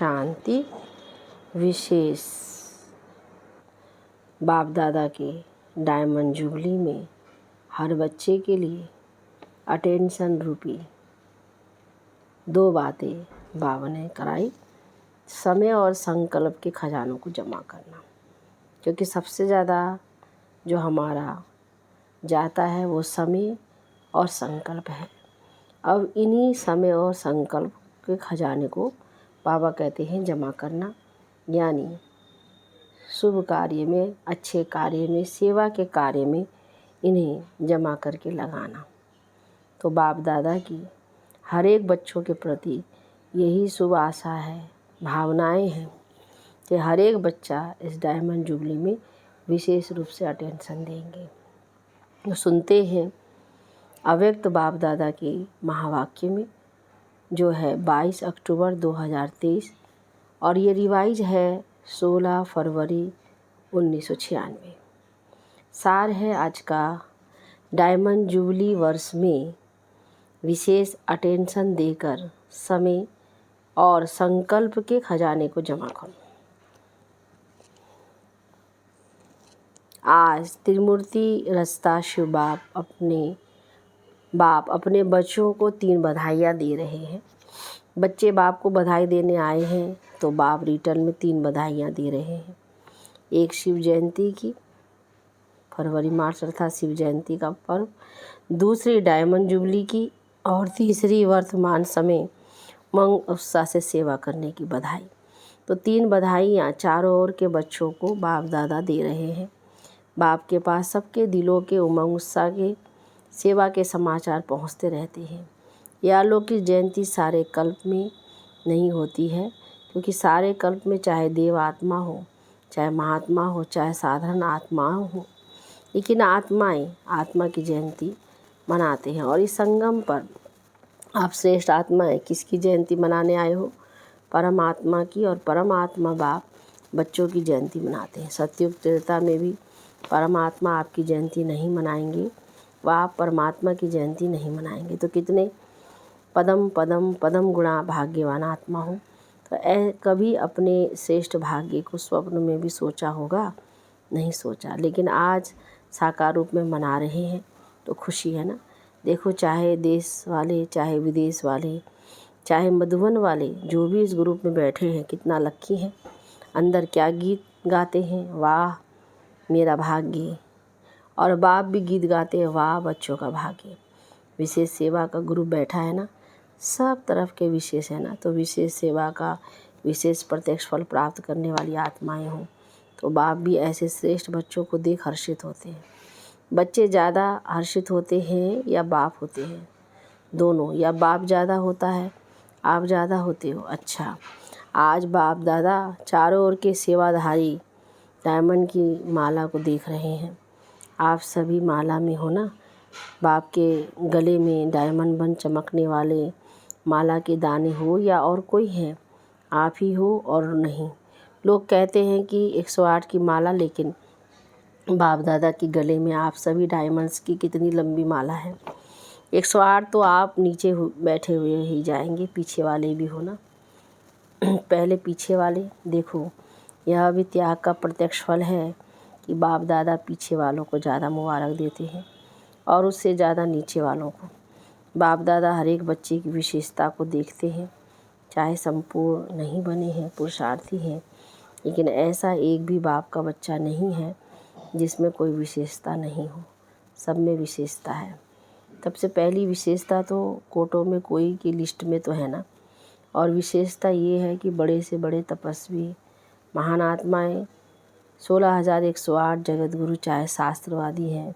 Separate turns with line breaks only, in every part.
शांति विशेष बाप दादा के डायमंड जुबली में हर बच्चे के लिए अटेंशन रूपी 2 बातें बाबा ने कराई। समय और संकल्प के खजानों को जमा करना, क्योंकि सबसे ज़्यादा जो हमारा जाता है वो समय और संकल्प है। अब इन्हीं समय और संकल्प के खजाने को बाबा कहते हैं जमा करना, यानी शुभ कार्य में, अच्छे कार्य में, सेवा के कार्य में इन्हें जमा करके लगाना। तो बाप दादा की हर एक बच्चों के प्रति यही शुभ आशा है, भावनाएं हैं कि हर एक बच्चा इस डायमंड जुबली में विशेष रूप से अटेंशन देंगे। तो सुनते हैं अव्यक्त बाप दादा के महावाक्य में, जो है 22 अक्टूबर 2023 और ये रिवाइज है 16 फरवरी 1996। सार है आज का, डायमंड जुबली वर्ष में विशेष अटेंशन देकर समय और संकल्प के खजाने को जमा करो। आज त्रिमूर्ति रस्ता शिव बाप अपने बच्चों को 3 बधाइयाँ दे रहे हैं। बच्चे बाप को बधाई देने आए हैं तो बाप रिटर्न में 3 बधाइयाँ दे रहे हैं। एक शिव जयंती की, फरवरी मार्च अर्थात शिव जयंती का पर्व, दूसरी डायमंड जुबली की और तीसरी वर्तमान समय मंग उत्साह से सेवा करने की बधाई। तो 3 बधाइयाँ चारों ओर के बच्चों को बाप दादा दे रहे हैं। बाप के पास सबके दिलों के उमंग उत्साह के सेवा के समाचार पहुँचते रहते हैं। यह अलौकिक जयंती सारे कल्प में नहीं होती है, क्योंकि सारे कल्प में चाहे देव आत्मा हो, चाहे महात्मा हो, चाहे साधारण आत्माओं हो, लेकिन आत्मा की जयंती मनाते हैं। और इस संगम पर आप श्रेष्ठ आत्माएं किसकी जयंती मनाने आए हो? परमात्मा की। और परमात्मा बाप बच्चों की जयंती मनाते हैं। सतयुग त्रेता में भी परमात्मा आपकी जयंती नहीं मनाएंगे, वह आप परमात्मा की जयंती नहीं मनाएंगे। तो कितने पदम गुणा भाग्यवान आत्मा हो। तो कभी अपने श्रेष्ठ भाग्य को स्वप्न में भी सोचा होगा? नहीं सोचा, लेकिन आज साकार रूप में मना रहे हैं तो खुशी है ना। देखो, चाहे देश वाले, चाहे विदेश वाले, चाहे मधुबन वाले, जो भी इस ग्रुप में बैठे हैं, कितना लक्की हैं। अंदर क्या गीत गाते हैं, वाह मेरा भाग्य। और बाप भी गीत गाते हैं, वाह बच्चों का भाग्य। विशेष सेवा का ग्रुप बैठा है ना, सब तरफ के विशेष है ना। तो विशेष सेवा का विशेष प्रत्यक्ष फल प्राप्त करने वाली आत्माएं हों, तो बाप भी ऐसे श्रेष्ठ बच्चों को देख हर्षित होते हैं। बच्चे ज़्यादा हर्षित होते हैं या बाप होते हैं? दोनों। या बाप ज़्यादा होता है, आप ज़्यादा होते हो? अच्छा, आज बाप दादा चारों ओर के सेवाधारी डायमंड की माला को देख रहे हैं। आप सभी माला में हो ना। बाप के गले में डायमंड बन चमकने वाले माला के दाने हो या और कोई है? आप ही हो और नहीं। लोग कहते हैं कि 108 की माला, लेकिन बाप दादा के गले में आप सभी डायमंड्स की कितनी लंबी माला है। 108 तो आप नीचे बैठे हुए ही जाएंगे, पीछे वाले भी हो ना। पहले पीछे वाले देखो, यह भी त्याग का प्रत्यक्ष फल है कि बाप दादा पीछे वालों को ज़्यादा मुबारक देते हैं और उससे ज़्यादा नीचे वालों को। बाप दादा हर एक बच्चे की विशेषता को देखते हैं, चाहे संपूर्ण नहीं बने हैं, पुरुषार्थी हैं, लेकिन ऐसा एक भी बाप का बच्चा नहीं है जिसमें कोई विशेषता नहीं हो। सब में विशेषता है। सबसे पहली विशेषता तो कोटों में कोई की लिस्ट में तो है ना। और विशेषता ये है कि बड़े से बड़े तपस्वी महान आत्माएं 16,108 जगत गुरु, चाहे शास्त्रवादी हैं,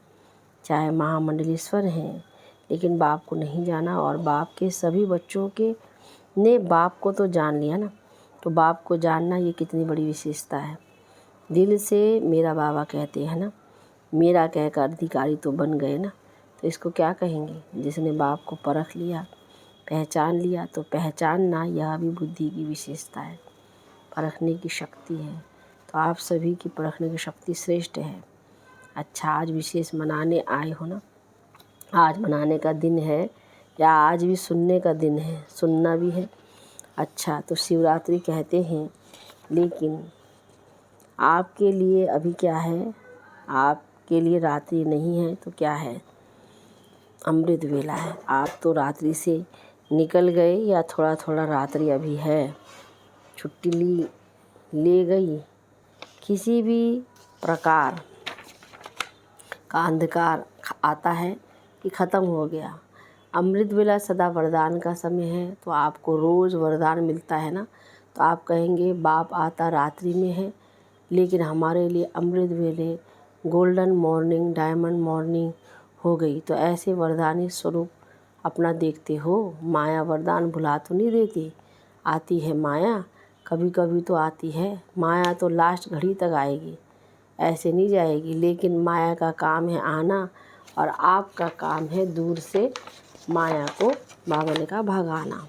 चाहे महामंडलेश्वर हैं, लेकिन बाप को नहीं जाना। और बाप के सभी बच्चों के ने बाप को तो जान लिया ना। तो बाप को जानना ये कितनी बड़ी विशेषता है। दिल से मेरा बाबा कहते हैं ना, मेरा कहकर अधिकारी तो बन गए ना। तो इसको क्या कहेंगे? जिसने बाप को परख लिया, पहचान लिया। तो पहचानना यह भी बुद्धि की विशेषता है, परखने की शक्ति है। तो आप सभी की परखने की शक्ति श्रेष्ठ है। अच्छा, आज विशेष मनाने आए हो ना। आज मनाने का दिन है या आज भी सुनने का दिन है? सुनना भी है अच्छा, तो शिवरात्रि कहते हैं, लेकिन आपके लिए अभी क्या है? आपके लिए रात्रि नहीं है तो क्या है? अमृत वेला है। आप तो रात्रि से निकल गए या थोड़ा थोड़ा रात्रि अभी है, छुट्टी ले गई। किसी भी प्रकार का अंधकार आता है कि ख़त्म हो गया। अमृत वेला सदा वरदान का समय है, तो आपको रोज़ वरदान मिलता है ना, तो आप कहेंगे बाप आता रात्रि में है, लेकिन हमारे लिए अमृत वेले गोल्डन मॉर्निंग, डायमंड मॉर्निंग हो गई। तो ऐसे वरदानी स्वरूप अपना देखते हो। माया वरदान भुला तो नहीं देती, आती है माया, कभी कभी तो आती है माया, तो लास्ट घड़ी तक आएगी, ऐसे नहीं जाएगी। लेकिन माया का काम है आना, और आपका काम है दूर से माया को, बाबा ने कहा, भगाना।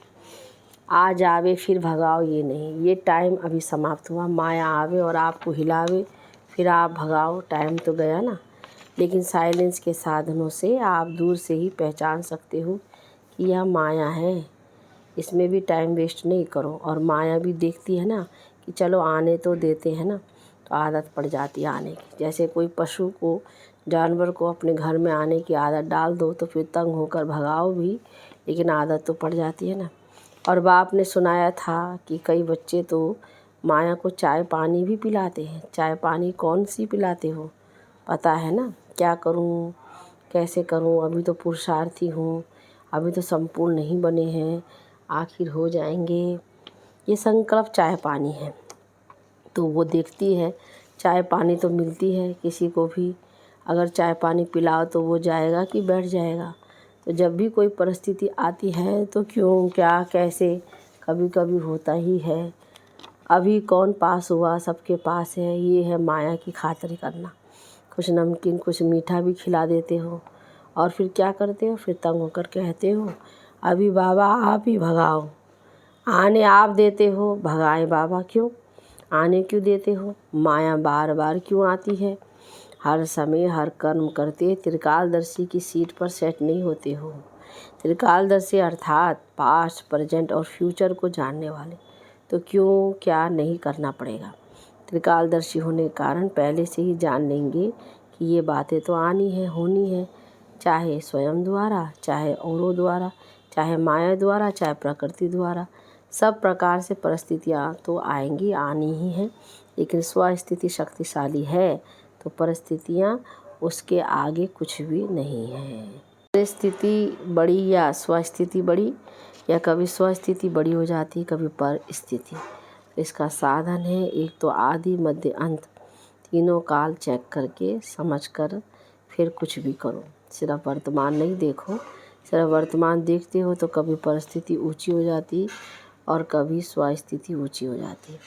आ जावे फिर भगाओ, ये नहीं, ये टाइम अभी समाप्त हुआ। माया आवे और आपको हिलावे, फिर आप भगाओ, टाइम तो गया ना। लेकिन साइलेंस के साधनों से आप दूर से ही पहचान सकते हो कि यह माया है, इसमें भी टाइम वेस्ट नहीं करो। और माया भी देखती है ना कि चलो आने तो देते हैं ना, तो आदत पड़ जाती है आने की। जैसे कोई पशु को, जानवर को अपने घर में आने की आदत डाल दो तो फिर तंग होकर भगाओ भी, लेकिन आदत तो पड़ जाती है ना। और बाप ने सुनाया था कि कई बच्चे तो माया को चाय पानी भी पिलाते हैं। चाय पानी कौन सी पिलाते हो, पता है ना? क्या करूं, कैसे करूं, अभी तो पुरुषार्थी हूँ, अभी तो संपूर्ण नहीं बने हैं, आखिर हो जाएंगे, ये संकल्प चाय पानी है। तो वो देखती है, चाय पानी तो मिलती है किसी को भी, अगर चाय पानी पिलाओ तो वो जाएगा कि बैठ जाएगा। तो जब भी कोई परिस्थिति आती है तो क्यों, क्या, कैसे, कभी कभी होता ही है। अभी कौन पास हुआ, सबके पास है, ये है माया की खातिर करना। कुछ नमकीन, कुछ मीठा भी खिला देते हो, और फिर क्या करते हो, फिर तंग होकर कहते हो अभी बाबा आप ही भगाओ। आने आप देते हो, भगाए बाबा क्यों? आने क्यों देते हो? माया बार बार क्यों आती है? हर समय हर कर्म करते त्रिकालदर्शी की सीट पर सेट नहीं होते हो। त्रिकालदर्शी अर्थात पास्ट, प्रेजेंट और फ्यूचर को जानने वाले। तो क्यों, क्या नहीं करना पड़ेगा? त्रिकालदर्शी होने के कारण पहले से ही जान लेंगे कि ये बातें तो आनी है, होनी है, चाहे स्वयं द्वारा, चाहे औरों द्वारा, चाहे माया द्वारा, चाहे प्रकृति द्वारा। सब प्रकार से परिस्थितियाँ तो आएंगी, आनी ही हैं। लेकिन स्वस्थिति शक्तिशाली है तो परिस्थितियाँ उसके आगे कुछ भी नहीं है। परिस्थिति बड़ी या स्वस्थिति बड़ी, या कभी स्वस्थिति बड़ी हो जाती, कभी परिस्थिति। इसका साधन है एक तो आदि, मध्य, अंत, तीनों काल चेक करके समझ कर फिर कुछ भी करो। सिर्फ वर्तमान नहीं देखो, सिर्फ वर्तमान देखते हो तो कभी परिस्थिति ऊंची हो जाती और कभी स्वस्थिति ऊंची हो जाती।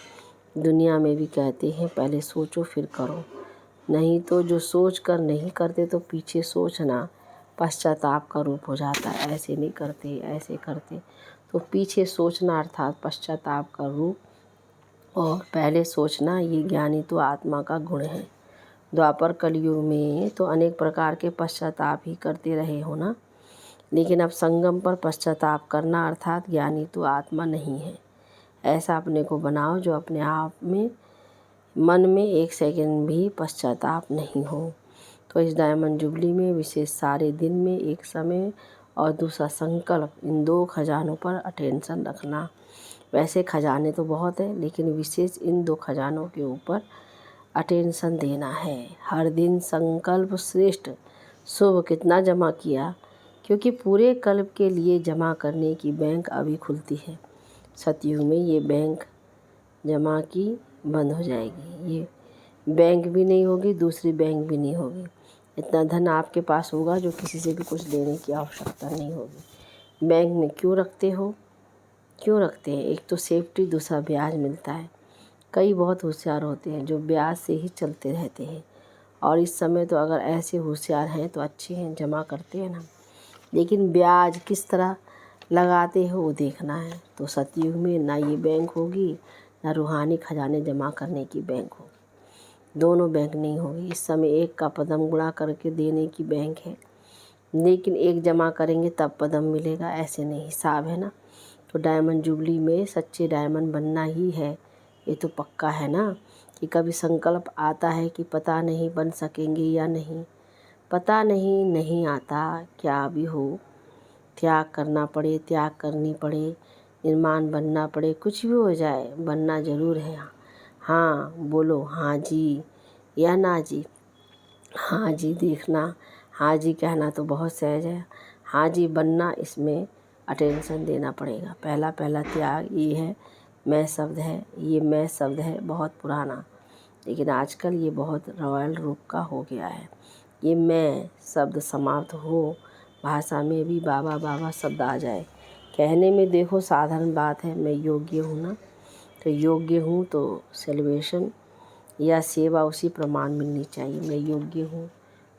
दुनिया में भी कहते हैं पहले सोचो फिर करो, नहीं तो जो सोच कर नहीं करते तो पीछे सोचना पश्चाताप का रूप हो जाता है। ऐसे नहीं करते, ऐसे करते, तो पीछे सोचना अर्थात पश्चाताप का रूप, और पहले सोचना, ये ज्ञानी तो आत्मा का गुण है। द्वापर कलयुग में तो अनेक प्रकार के पश्चाताप ही करते रहे हो ना, लेकिन अब संगम पर पश्चाताप करना अर्थात ज्ञानी तो आत्मा नहीं है। ऐसा अपने को बनाओ जो अपने आप में, मन में एक सेकंड भी पश्चाताप नहीं हो। तो इस डायमंड जुबली में विशेष सारे दिन में एक समय और दूसरा संकल्प, इन दो खजानों पर अटेंशन रखना। वैसे खजाने तो बहुत है, लेकिन विशेष इन दो खजानों के ऊपर अटेंशन देना है। हर दिन संकल्प श्रेष्ठ शुभ कितना जमा किया, क्योंकि पूरे कल्प के लिए जमा करने की बैंक अभी खुलती है। सतयुग में ये बैंक जमा की बंद हो जाएगी, ये बैंक भी नहीं होगी, दूसरी बैंक भी नहीं होगी। इतना धन आपके पास होगा जो किसी से भी कुछ लेने की आवश्यकता नहीं होगी। बैंक में क्यों रखते हो, क्यों रखते हैं? एक तो सेफ्टी, दूसरा ब्याज मिलता है। कई बहुत होशियार होते हैं जो ब्याज से ही चलते रहते हैं, और इस समय तो अगर ऐसे होशियार हैं तो अच्छे हैं, जमा करते हैं ना। लेकिन ब्याज किस तरह लगाते हो वो देखना है। तो सतयुग में ना ये बैंक होगी, ना रूहानी खजाने जमा करने की बैंक होगी, दोनों बैंक नहीं होगी। इस समय एक का पदम गुणा करके देने की बैंक है, लेकिन एक जमा करेंगे तब पदम मिलेगा, ऐसे नहीं, हिसाब है ना। तो डायमंड जुबली में सच्चे डायमंड बनना ही है, ये तो पक्का है ना। कि कभी संकल्प आता है कि पता नहीं बन सकेंगे या नहीं, पता नहीं, नहीं आता क्या भी हो, त्याग करना पड़े, त्याग करनी पड़े, निर्माण बनना पड़े, कुछ भी हो जाए बनना ज़रूर है। हाँ बोलो हाँ जी या ना जी। हाँ जी देखना, हाँ जी कहना तो बहुत सहज है, हाँ जी बनना इसमें अटेंशन देना पड़ेगा। पहला पहला त्याग ये है, मैं शब्द है, ये मैं शब्द है बहुत पुराना, लेकिन आजकल ये बहुत रॉयल रूप का हो गया है। ये मैं शब्द समाप्त हो, भाषा में भी बाबा बाबा शब्द आ जाए। कहने में देखो साधारण बात है, मैं योग्य हूँ ना, तो योग्य हूँ तो सेलिब्रेशन या सेवा उसी प्रमाण मिलनी चाहिए। मैं योग्य हूँ,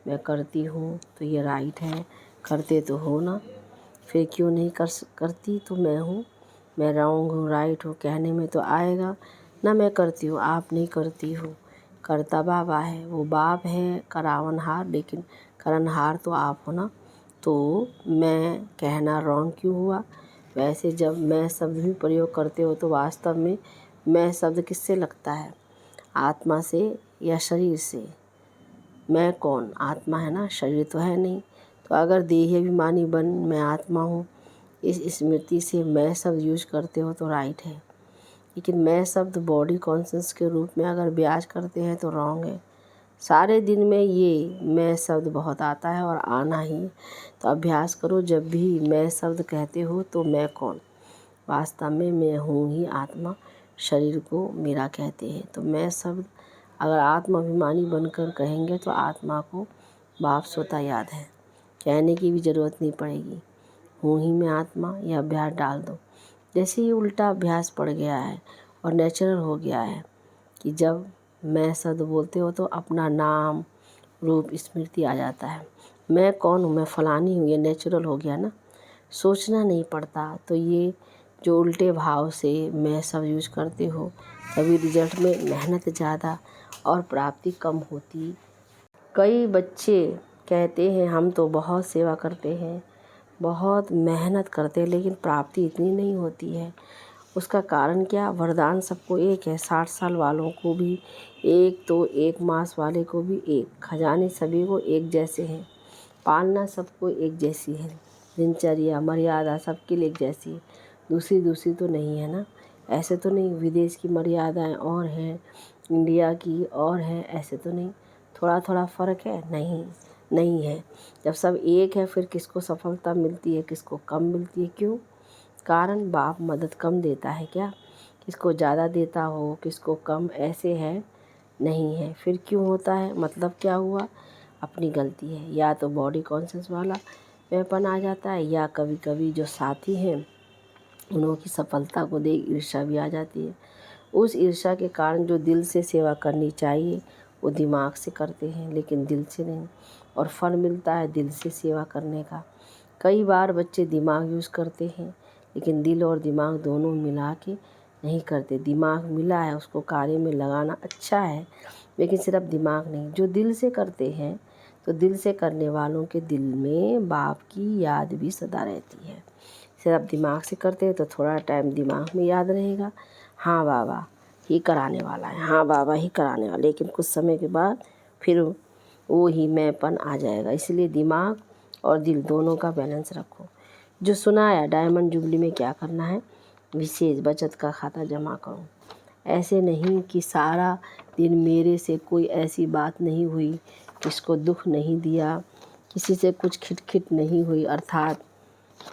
मैं करती हूँ तो ये राइट है, करते तो हो ना, फिर क्यों नहीं करती तो मैं हूँ, मैं रॉन्ग हूँ राइट हूँ कहने में तो आएगा ना। मैं करती हूँ आप नहीं करती हो, करता बाबा है, वो बाप है करावनहार, लेकिन करनहार तो आप हो ना। तो मैं कहना रॉन्ग क्यों हुआ। वैसे जब मैं शब्द भी प्रयोग करते हो तो वास्तव में मैं शब्द किससे लगता है, आत्मा से या शरीर से। मैं कौन, आत्मा है ना, शरीर तो है नहीं। तो अगर देह अभिमानी बन मैं आत्मा हूँ इस स्मृति से मैं शब्द यूज करते हो तो राइट है, लेकिन मैं शब्द बॉडी कॉन्शियस के रूप में अगर ब्याज करते हैं तो रॉन्ग है। सारे दिन में ये मैं शब्द बहुत आता है और आना ही। तो अभ्यास करो, जब भी मैं शब्द कहते हो तो मैं कौन, वास्तव में मैं हूँ ही आत्मा, शरीर को मेरा कहते हैं। तो मैं शब्द अगर आत्माभिमानी बनकर कहेंगे तो आत्मा को बाप स्वतः याद है, कहने की भी ज़रूरत नहीं पड़ेगी। हूँ ही मैं आत्मा, यह अभ्यास डाल दो। जैसे ही उल्टा अभ्यास पड़ गया है और नेचुरल हो गया है कि जब मैं शब्द बोलते हो तो अपना नाम रूप स्मृति आ जाता है। मैं कौन हूँ, मैं फलानी हूँ, ये नेचुरल हो गया ना, सोचना नहीं पड़ता। तो ये जो उल्टे भाव से मैं सब यूज करते हो तभी रिजल्ट में मेहनत ज़्यादा और प्राप्ति कम होती। कई बच्चे कहते हैं हम तो बहुत सेवा करते हैं, बहुत मेहनत करते हैं, लेकिन प्राप्ति इतनी नहीं होती है। उसका कारण क्या, वरदान सबको एक है, 60 साल वालों को भी एक, तो 1 मास वाले को भी एक, खजाने सभी को एक जैसे हैं, पालना सबको एक जैसी है, दिनचर्या मर्यादा सबके लिए एक जैसी है, दूसरी दूसरी तो नहीं है ना। ऐसे तो नहीं विदेश की मर्यादाएं और हैं, इंडिया की और है, ऐसे तो नहीं थोड़ा थोड़ा फ़र्क है, नहीं नहीं है। जब सब एक है फिर किसको सफलता मिलती है किसको कम मिलती है, क्यों, कारण बाप मदद कम देता है क्या, किसको ज़्यादा देता हो किसको कम, ऐसे है नहीं है। फिर क्यों होता है, मतलब क्या हुआ, अपनी गलती है। या तो बॉडी कॉन्शियस वाला मैंपन आ जाता है, या कभी कभी जो साथी हैं उन्हों की सफलता को देख ईर्ष्या भी आ जाती है। उस ईर्ष्या के कारण जो दिल से सेवा करनी चाहिए वो दिमाग से करते हैं लेकिन दिल से नहीं, और फल मिलता है दिल से सेवा करने का। कई बार बच्चे दिमाग यूज़ करते हैं लेकिन दिल और दिमाग दोनों मिला के नहीं करते। दिमाग मिला है उसको कार्य में लगाना अच्छा है, लेकिन सिर्फ दिमाग नहीं, जो दिल से करते हैं तो दिल से करने वालों के दिल में बाप की याद भी सदा रहती है। सिर्फ दिमाग से करते हैं तो थोड़ा टाइम दिमाग में याद रहेगा, हाँ बाबा ही कराने वाला है, हाँ बाबा ही कराने वाला, लेकिन कुछ समय के बाद फिर वो ही मैंपन आ जाएगा। इसलिए दिमाग और दिल दोनों का बैलेंस रखो। जो सुनाया डायमंड जुबली में क्या करना है, विशेष बचत का खाता जमा करो। ऐसे नहीं कि सारा दिन मेरे से कोई ऐसी बात नहीं हुई, किसको दुख नहीं दिया, किसी से कुछ खिटखिट नहीं हुई, अर्थात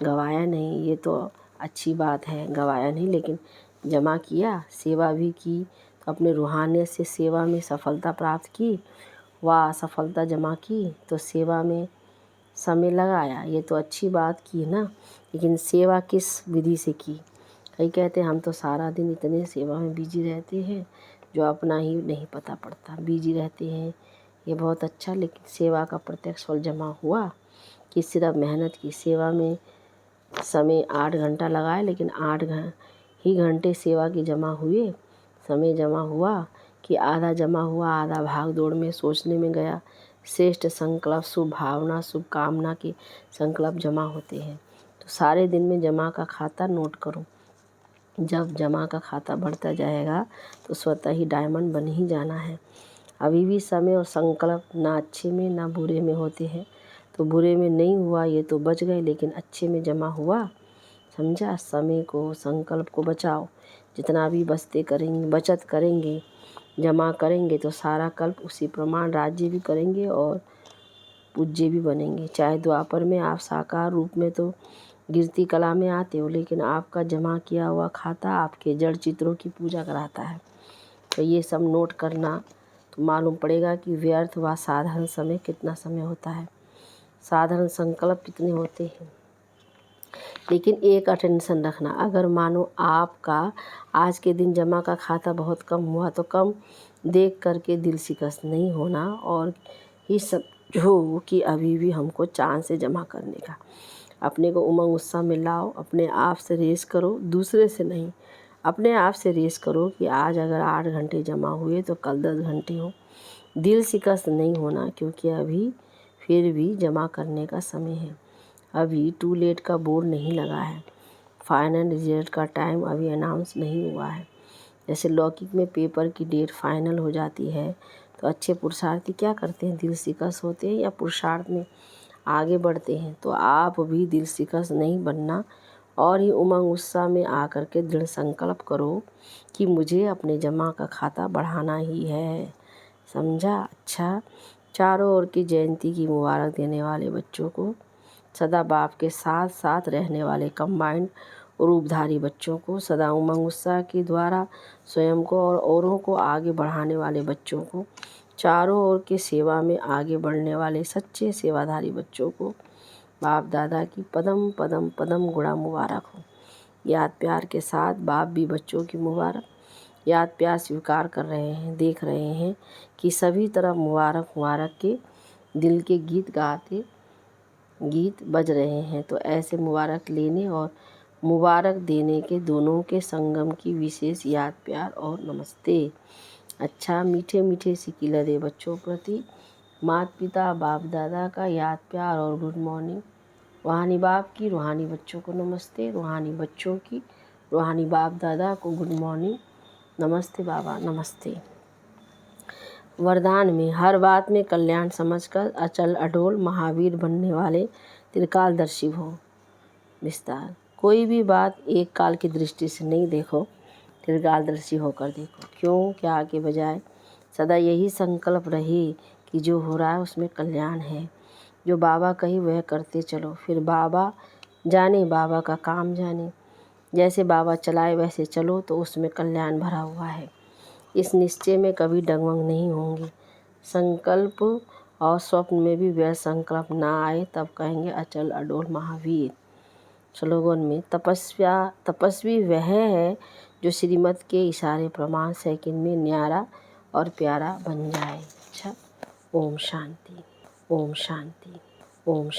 गवाया नहीं, ये तो अच्छी बात है, गवाया नहीं लेकिन जमा किया, सेवा भी की, तो अपने रूहानियत से सेवा में सफलता प्राप्त की, वाह सफलता जमा की, तो सेवा में समय लगाया, ये तो अच्छी बात की ना। लेकिन सेवा किस विधि से की, कई कहते हैं हम तो सारा दिन इतने सेवा में बिजी रहते हैं जो अपना ही नहीं पता पड़ता, बिजी रहते हैं, ये बहुत अच्छा, लेकिन सेवा का प्रत्यक्ष फल जमा हुआ कि सिर्फ मेहनत की। सेवा में समय 8 घंटा लगाए लेकिन 8 ही घंटे सेवा की जमा हुए, समय जमा हुआ कि आधा जमा हुआ आधा भाग दौड़ में सोचने में गया। श्रेष्ठ संकल्प शुभ भावना शुभ कामना के संकल्प जमा होते हैं, तो तो सारे दिन में जमा का खाता नोट करो। जब जमा का खाता बढ़ता जाएगा तो स्वतः ही डायमंड बन ही जाना है। अभी भी समय और संकल्प ना अच्छे में ना बुरे में होते हैं। तो बुरे में नहीं हुआ ये तो बच गए, लेकिन अच्छे में जमा हुआ, समझा। समय को, संकल्प को बचाओ। जितना भी बचत करेंगे, जमा करेंगे तो सारा कल्प उसी प्रमाण राज्य भी करेंगे और पूज्य भी बनेंगे। चाहे द्वापर में आप साकार रूप में तो गिरती कला में आते हो, लेकिन आपका जमा किया हुआ खाता आपके जड़ चित्रों की पूजा कराता है। तो ये सब नोट करना तो मालूम पड़ेगा कि व्यर्थ व साधारण समय कितना समय होता है, साधारण संकल्प कितने होते हैं। लेकिन एक अटेंशन रखना, अगर मानो आपका आज के दिन जमा का खाता बहुत कम हुआ तो कम देख करके दिल शिकस्त नहीं होना और ही समझो कि अभी भी हमको चांस से जमा करने का। अपने को उमंग उत्साह में लाओ, अपने आप से रेस करो, दूसरे से नहीं। अपने आप से रेस करो कि आज अगर 8 घंटे जमा हुए तो कल 10 घंटे हो। दिल शिकस्त नहीं होना, क्योंकि अभी फिर भी जमा करने का समय है। अभी टू लेट का बोर्ड नहीं लगा है। फाइनल रिजल्ट का टाइम अभी अनाउंस नहीं हुआ है। जैसे लौकिक में पेपर की डेट फाइनल हो जाती है तो अच्छे पुरुषार्थी क्या करते हैं, दिल शिकस्त होते हैं या पुरुषार्थ में आगे बढ़ते हैं। तो आप भी दिल शिकस्त नहीं बनना और ही उमंग उत्साह में आकर के दृढ़ संकल्प करो कि मुझे अपने जमा का खाता बढ़ाना ही है, समझा। अच्छा, चारों ओर की जयंती की मुबारक देने वाले बच्चों को, सदा बाप के साथ साथ रहने वाले कंबाइंड रूपधारी बच्चों को, सदा उमंग उत्साह के द्वारा स्वयं को और औरों को आगे बढ़ाने वाले बच्चों को, चारों ओर के सेवा में आगे बढ़ने वाले सच्चे सेवाधारी बच्चों को बाप दादा की पदम पदम पदम गुणा मुबारक हो। याद प्यार के साथ बाप भी बच्चों की मुबारक याद प्यार स्वीकार कर रहे हैं। देख रहे हैं कि सभी तरफ मुबारक मुबारक के दिल के गीत बज रहे हैं। तो ऐसे मुबारक लेने और मुबारक देने के दोनों के संगम की विशेष याद प्यार और नमस्ते। अच्छा, मीठे मीठे सिकिला दे बच्चों प्रति माता पिता बाप दादा का याद प्यार और गुड मॉर्निंग। रूहानी बाप की रूहानी बच्चों को नमस्ते, रूहानी बच्चों की रूहानी बाप दादा को गुड मॉर्निंग, नमस्ते बाबा, नमस्ते। वरदान में हर बात में कल्याण समझकर अचल अडोल महावीर बनने वाले त्रिकालदर्शी हो। विस्तार, कोई भी बात एक काल की दृष्टि से नहीं देखो, त्रिकालदर्शी होकर देखो। क्यों, क्या के बजाय सदा यही संकल्प रहे कि जो हो रहा है उसमें कल्याण है। जो बाबा कही वह करते चलो, फिर बाबा जाने, बाबा का काम जाने। जैसे बाबा चलाए वैसे चलो तो उसमें कल्याण भरा हुआ है। इस निश्चय में कभी डगमग नहीं होंगे। संकल्प और स्वप्न में भी व्यर्थ संकल्प ना आए, तब कहेंगे अचल अडोल महावीर। स्लोगन में तपस्वी वह है जो श्रीमत के इशारे प्रमाण सेकंड में न्यारा और प्यारा बन जाए। अच्छा, ओम शांति, ओम शांति, ओम शांति।